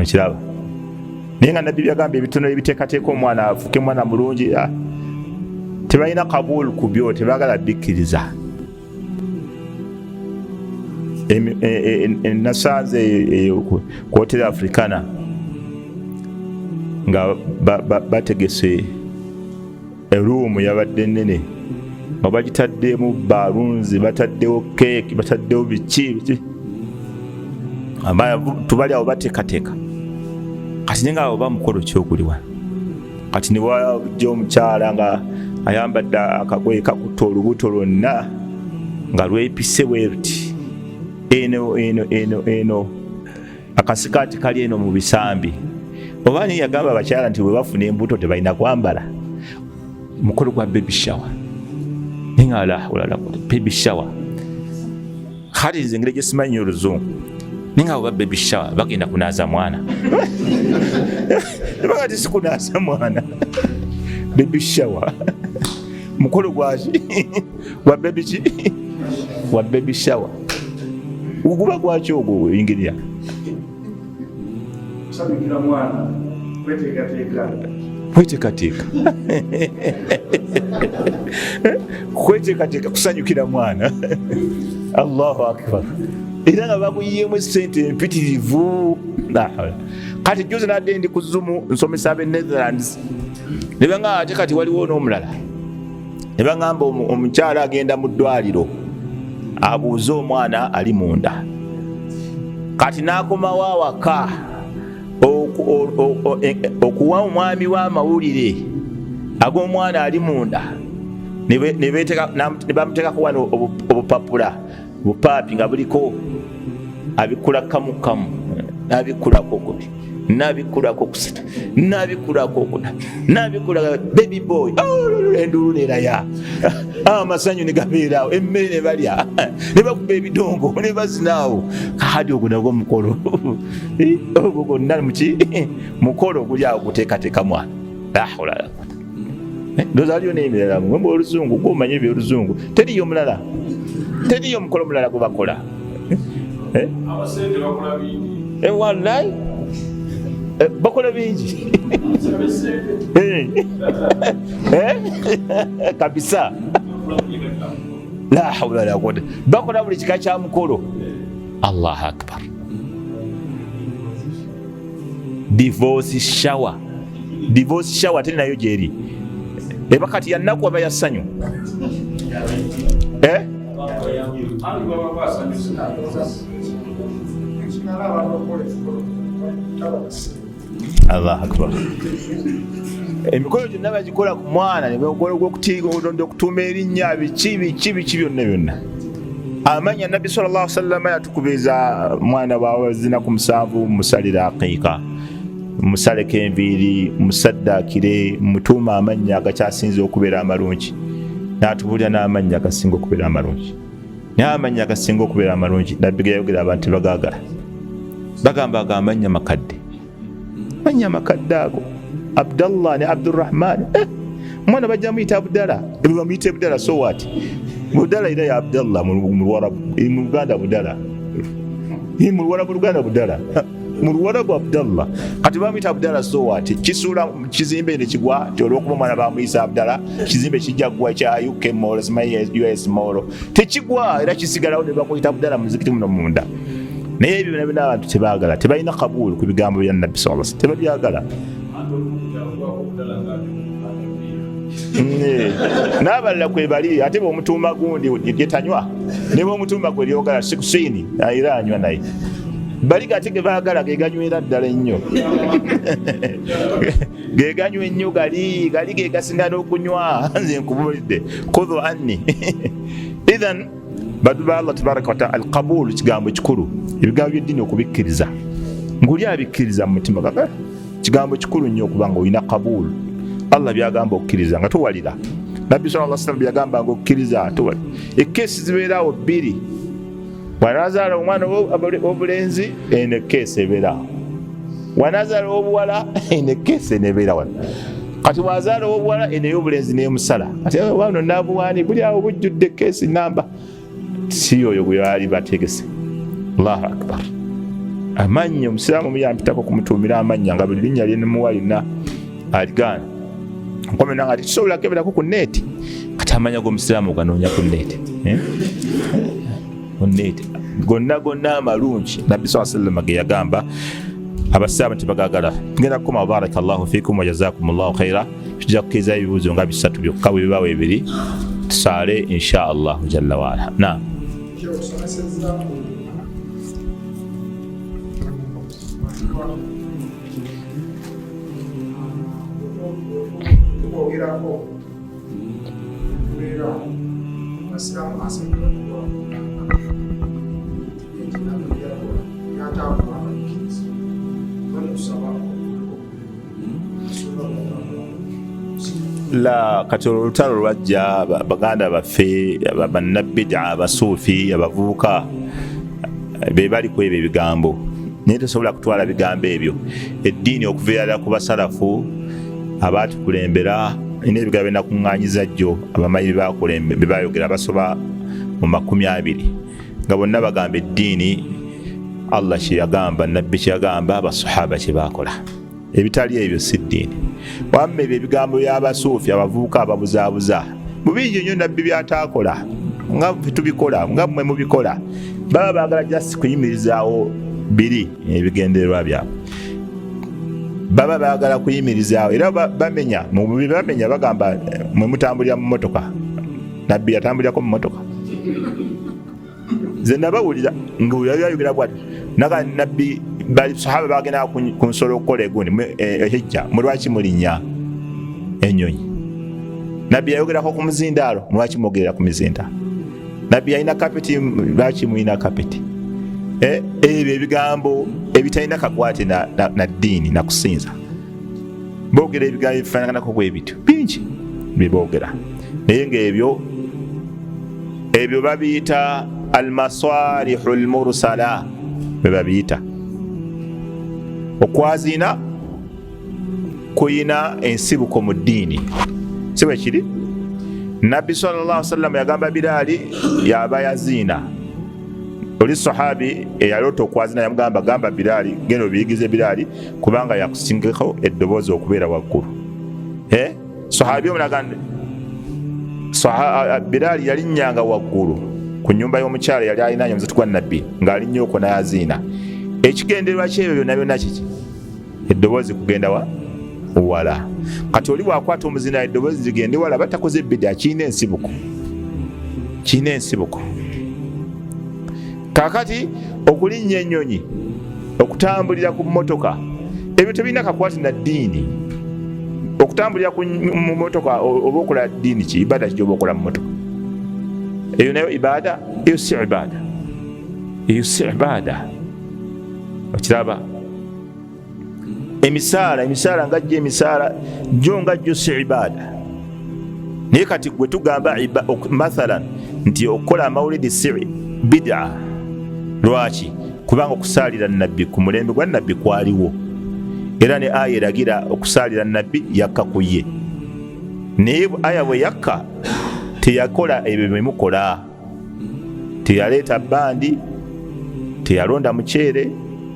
okiraba naye nga nabbi byagamba ebitono ebiteekateeka omwana afuuke mwana mulungi tebalina kabulu ku byo tebaagala bikkiriza nasanze ku hoteri africana nga bategese eruumu yabadde nnene nga bagitaddemu balunzi bataddewo keeki bataddewo biki tubali awo bateekateeka kati nenga awo bamukolo kyoguliwa kati ne wajja omukyala nga ayambadde akagoye kakutta olubuto lwonna nga lwepise bweruti eno akasikaati kali eno mu bisambi oba ni yagamba abakyala nti bwe bafuna embuto tebalina kwambala mukolo gwa baby shower ningala olala baby shower kati nze ngire gye simanyi oluzungu ninga oba baby shower bagenda kunaaza mwana nebagati sikunaaza mwana baby shower mukolo gwaki gwa baby ki gwa baby shower uguba gwaki ogwo oyingirira kusabikira mwana kweteekateeka kweteekateeka kusanyukira mwana Allahu akbar era nga bakuyiyemu esente empitirivu kati juzi nadde ndi ku Zoom nsomesa ab'e Netherlands ne banga ate kati waliwo n'omulala ne bangamba omukyala agenda mu ddwaliro abuuze omwana ali munda kati n'akomawo awaka okuwa omwami w'amawulire ag'omwana ali munda ne bamuteekako wano obupapula bupaapi nga buliko abikula kamu kamu nabikulako gobi nabikulako kusita nabikulako okuna nabikula baby boy endulu neraya amasanyu ne gabeerawo emmere ne balya ne bakuba ebidongo ne bazinaawo kadi ogwo nagwo mukolo ogwo gonna muki mukolo guli awo guteekateeka mwana ahola ndoza aliyo n'emirala mwemba oluzungu gwomanye ebyoluzungu teriyo omulala teriyo omukolo omulala gwe bakola abasente bakola bingi wallahi bakola bingi kabisa la hawla wala quwwata bakola buli kika kya mukolo Allahu akbar divorce shower tena nayo gyeri eba kati yannaku aba yasanyu Allahu akbar emikolo gyonna bagikola ku mwana nebakola okutuuma erinnya biki byonna amanya nabbi sallallahu alaihi wasallam yatukubiriza mwana bwawazina ku musanvu musalira aqiqa musaleko enviiri musaddakire mutuuma amanya agakyasinza okubeera amalungi n'atubulira n'amanya agasinga okubeera amalungi n'amanya agasinga okubeera amalungi nabbi gayogera abantu tebagaagala bagamba agamanya makadde manya makadde ago Abdallah ne Abdurrahman mwana bajja muyita Abdala bamuyita Abdala so what Budala ila ya Abdallah mu Luganda Budala mu Luganda Budala mu Lwarabu Abdallah kati bamuyita Abdala so what kisula kizimbe ne kigwa olwokuba mwana bamuyisa Abdala kizimbe kijja kugwa kya UK Mall US Mall tekigwa era kisigalawo ne bakuyita Abdala muzikiti muno munda naye ebyo nabina abantu tebaagala tebalina kabulu ku bigambo bya Nabbi sallallahu alaihi wasallam tebabyagala n'abalala kwe bali ate bw'omutuuma gundi gyetanywa ne bw'omutuuma gwe lyogala sikusini era anywa naye bali gate ge baagala geganywera ddala ennyo geganywa ennyo gali gegasinga n'okunywa nze nkubulidde khudhu anni idhan badu ba Allah tabaraka wa ta'ala alqabul kigambo kikulu ebigambo by'eddiini okubikkiriza ng'oli abikkiriza mu mutima gaga kigambo kikulu nnyo okubanga olina qabul Allah byagamba okukkiriza nga towalira nabbi sallallahu alaihi wasallam byagamba nga okukkiriza towalira ekesi zibeerawo bbiri wanazaala omwana w'obulenzi eno ekesi ebeerawo wanazaala w'obuwala eno ekesi eneebeerawo kati wazaala w'obuwala eno ey'obulenzi n'emusala kati wano naabuwaani buli awo bujjudde ekesi namba si oyo gwe baali bategese Allahu akbar amanya omusiraamu muyampitako kumutuumira amanya nga buli linnya lyenemuwa lina aligaana nkome nanga ati tusobola keberako ku neeti kati amanya g'omusiraamu ganoonya ku neeti onneeti gonna amalungi nabbi sallallahu alaihi wasallam ge yagamba abasiraamu tebagagala ngenda kukoma barakallahu fikum wa jazakumullahu khaira tujja kukkiriza ebibuuzo nga bisatu byokka bwe bibaawo ebiri tusaale insha allahu jalla waala naam la kati olutalo lwajja baganda baffe bannabbidaa abasuufi abavubuka be bali ku ebyo ebigambo naye tosobola kutwala bigambo ebyo eddiini okuviirala ku basalafu abaatukulembera ina ebigambo byenakuŋŋaanyiza jjo abamanyi be bayogera basoba mu 20 nga bonna bagamba eddiini Allah kye yagamba nabbi kye yagamba abasahaba kye bakola ebitali ebyo si ddiini wamma ebyo ebigambo by'abasuufi abavubuka ababuzaabuza mubingi nnyo nabbi byataakola nga tubikola nga mmwe mubikola baba baagala just kuyimirizaawo biri ebigendererwa byabwe baba baagala kuyimirizaawo era bamenya bagamba mwe mutambulira mu motoka nabbi yatambulirako mu motoka nze nabawulira ngaoyayogera bwati naga nabbi bali sahaba bagenda ku nsolo okukola egundi hijja mulwaki mulinnya ennyonyi nabbi yayogerako ku muzindaalo mulwaki mwogerera ku mizindaalo nabbi yalina kapeti lwaki mulina kapeti ebyo ebigambo ebitalina kakwate na ddiini nakusinza boogera ebigambo ebifaanaganako bwebityo bingi beboogera naye ngaebyo babiyita almasalihu almursala bebabiyita okwazina kuyina ensibuko mu ddiini si bwe kiri nabbi sallallahu alaihi wasallam yagamba Bilaali yaba yaziina oli sahabi eyalota okwazina yamugamba gamba Bilali genda obiyigize Bilali kubanga yakusingako eddoboozi okubeera waggulu. Sahabi omulagande Bilali yalinnyanga waggulu ku nnyumba y'omukyala yali alinaanye omuzetu gwa nabbi ng'alinnyo okwo n'aziina. Ekigendererwa kyebyo byonna byonna kiki? Eddoboozi kugenda wala. Kati oli bwakwata omuzina eddoboozi ligende wala batakoze bid'a, kiina ensibuko. Kakati okulinnya ennyonyi, okutambulira ku mmotoka, ebyo tebirina kakwati na ddiini. Okutambulira ku mmotoka oba okola ddiini ki? Ibada ki gy'oba okola mu mmotoka? Eyo nayo ibada, eyo si ibada. Okiraba? Emisaala ngajja emisaala gyo ngajjo si ibada. Naye kati gwe tugamba mathalan nti okukola amawulidi si bid'a. Lwaki? Kubanga okusaalira nabbi ku mulembe gwa nabbi kwaliwo, era ne aya eragira okusaalira nabbi yakka ku ye. Naye aya bwe yakka teyakola ebyo byemukola, teyaleeta bandi, teyalonda muceere,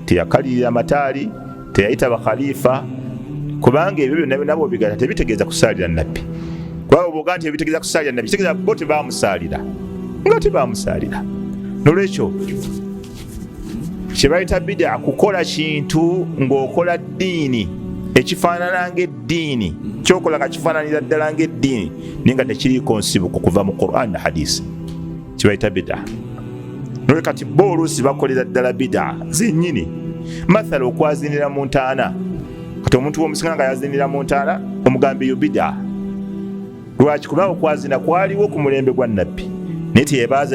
teyakalirira mataali, teyayita bakhalifa, kubanga ebyo byonna nabo bigala tebitegeeza kusaalira nabbi. Kubanga bw'ogaa nti ebitegeeza kusaalira nabbi kitegeeza bo tebaamusaalira, nga tebaamusaalira. Nolwekyo kye bayita bid'a kukola kintu ng'okola ddiini ekifaanana ng'eddiini, kyokola nga kifaananira ddala ng'eddiini naye nga tekiriiko nsibuko kuva mu Qur'an na hadisi, kye bayita bid'a. Nolwe kati bo oluusi bakolera ddala bid'a zennyini. Mathala okwazinira mu ntaana, kati omuntu w'omusinga nga yazinira mu ntaana omugamba eyo bid'a. Lwaki? Kubanga okwazina kwaliwo ku mulembe gwa nabbi naye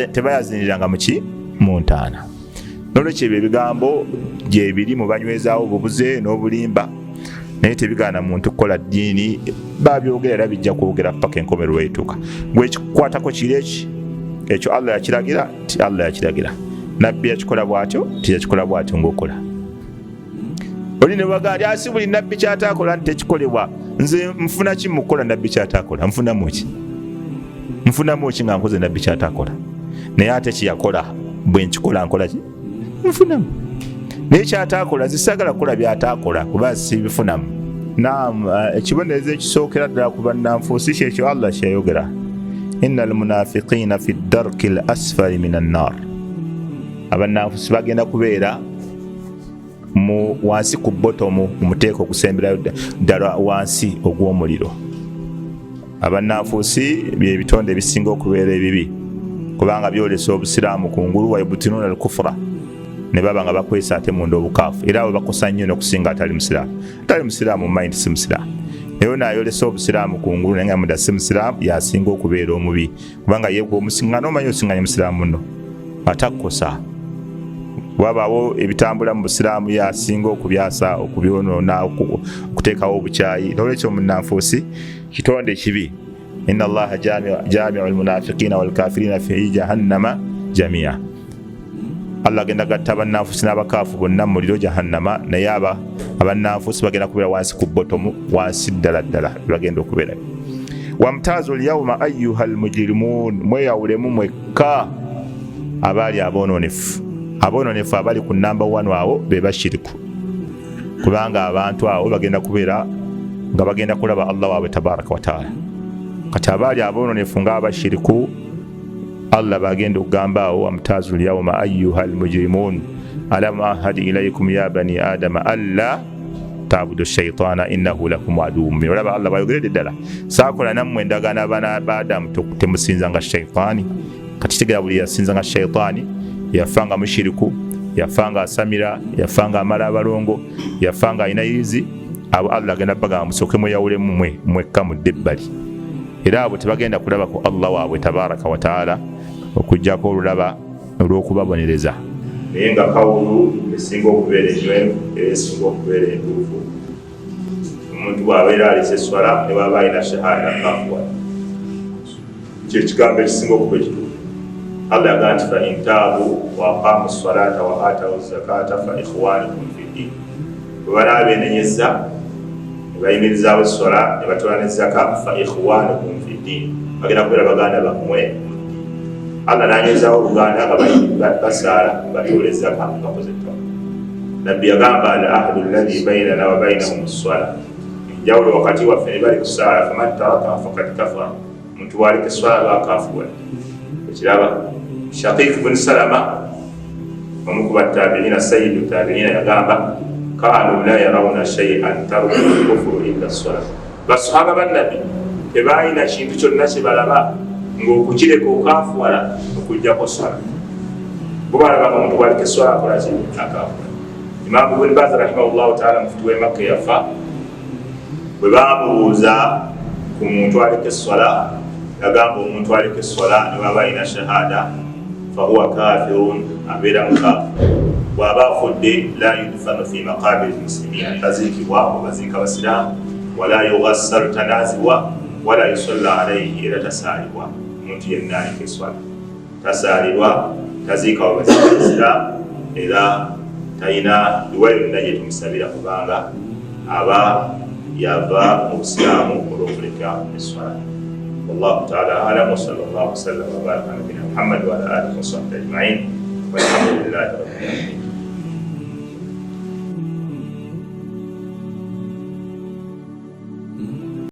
tebayaziniranga muki? Mu ntaana. Nolwekyo ebyo ebigambo gye biri mu banywezaawo obubuze n'obulimba, naye tebigaana muntu kukola ddiini. Babyogera era bijja kwogera paka enkomerero etuuka. Gwe ekikwatako kireki ekyo Allah yakiragira ti Allah yakiragira, nabbi yakikola bw'atyo tiyakikola bw'atyo ng'okola. Oli ne baga nti asi buli nabbi kyataakola nti tekikolebwa. Nze nfuna ki mu kukola nabbi kyataakola? Nfunamu ki nga nkoze nabbi kyataakola? Naye ate kiyakola bwe nkikola nkola ki? Nfunamu. Naye kyataakola zisagala kukola byataakola kuba sibifunamu. Naam, ekibonerezo ekisookera ddala ku bannanfuusi kyekyo Allah kyeyayogera, innal munafiqina fi ddarki al asfali min annar. Abannanfuusi bagenda kubeera wansi ku botomu, mumuteeko okusemberayo ddala wansi ogw'omuliro. Abannanfuusi byebitonde ebisinga okubeera ebibi, kubanga byolesa obusiraamu kungulu, wa yubtinuna al-kufra, ne baba nga bakwesa ate munda obukaafu, era abo bakosa nnyo n'okusinga atali musiraamu mu mind si musiraamu. Naye naayolesa obusiraamu kungulu naye nga munda si musiraamu, yasinga okubeera omubi, kubanga ye gwomusinga n'omanyi osinganye musiraamu muno atakukosa. Wabaawo ebitambula mu busiraamu yasinga okubyasa, okubyonoona, okuteekawo obukyayi. Nolwekyo munnanfuusi kitonde kibi. Inna Allaha jaami'u al-munafiqina wal-kafirina fi jahannama jamia. Allah agenda gatta abannanfuusi n'abakaafu bonna mu muliro jahannama, naye abannanfuusi bagenda kubeera wansi ku botomu, wansi ddala ddala bagenda okubeera. Wamtaazu al-yawma ayyuha al-mujrimuun, mweyawulemu mwekka abaali aboononefu. Aboononefu abali ku namba 1 awo be bashiriku, kubanga abantu awo bagenda kubeera nga bagenda kulaba Allah waabwe tabaraka wa taala. Kati abaali aboononefu ng'abashiriku Allah bagenda okugamba awo, wamtaazu al-yawma ayyuha al-mujrimuun alam ahadi ilaykum ya bani adama alla ta'budu ash-shaytaana innahu lakum aduwwun mubin. Olaba Allah bayogeredde ddala, saakola nammwe endagaano abaana ba Adamu temusinzanga shaytaani. Kati tegera buli yasinzanga shaytaani yafanga mushiriku, yafanga asamira, yafanga amala abalongo, yafanga alina yizi, abo Allah agenda bagamba musooke mweyawulemu mwekka mudde ebbali. Era abo tebagenda kulaba ku Allah waabwe tabaraka wa taala okujjako olulaba olw'okubabonereza. Naye nga kawulu esinga okubeera enywevu era esinga okubeera entuufu. Omuntu bw'abeera alise swala ne bw'aba alina shahada kafuwa, kye kigambo ekisinga okuba ekituufu. Allah agamba fa in taabu wa aqamu ssalata wa aatawu zakata fa ikhwanukum fi ddin. Bwe banaaba beenenyezza ne bayimirizaawo esswala ne batwala ne zaka fa ikhwanukum fi ddin, bagenda kubeera baganda bammwe. Allah nanyezawo oluganda nga basaala batuuleza bakoze ttaka. Nabbi yagamba al ahdu alladhi bainana wa bainahum as-swala, enjawulo wakati waffe ne bali kusaala, faman taraka faqad kafara, omuntu walika eswala lwakafuwa. Ekiraba Shaqiq bin Salama omu ku battabiina sayyidu tabiina yagamba kaanu la yarawna shay'an taruku al-kufru illa as-swala. Basahaba bannabbi tebalina kintu kyonna kye balaba ng'okukireka okaafuwala okugjako swala. Bo balabanga omuntu walika eswala akola ki? Akaafuwala. Imaamu Ibn Baz rahimahullahu ta'ala mufti w'e Makka yafa, bwe bamubuuza ku muntu alika eswala yagamba omuntu alika eswala ne baba alina shahada fahuwa kafirun, abeera mukaafiru. Bw'aba afudde la yudfanu fi maqabiri muslimin, taziikibwa baziika basiraamu, wala yughassalu tanaazibwa, wala yusalla alayhi, era tasaalibwa. Omuntu yenna alika eswala tasaalirwa, taziika baziika basiraamu, era talina duwa yonna gye tumusabira kubanga aba yava mu busiraamu olw'okuleka eswala. Wallahu ta'ala a'lam, wa sallallahu wa sallam wa baraka ala nabiyyina Muhammad wa ala alihi wa sahbihi ajma'in, walhamdulillahi rabbil alamin.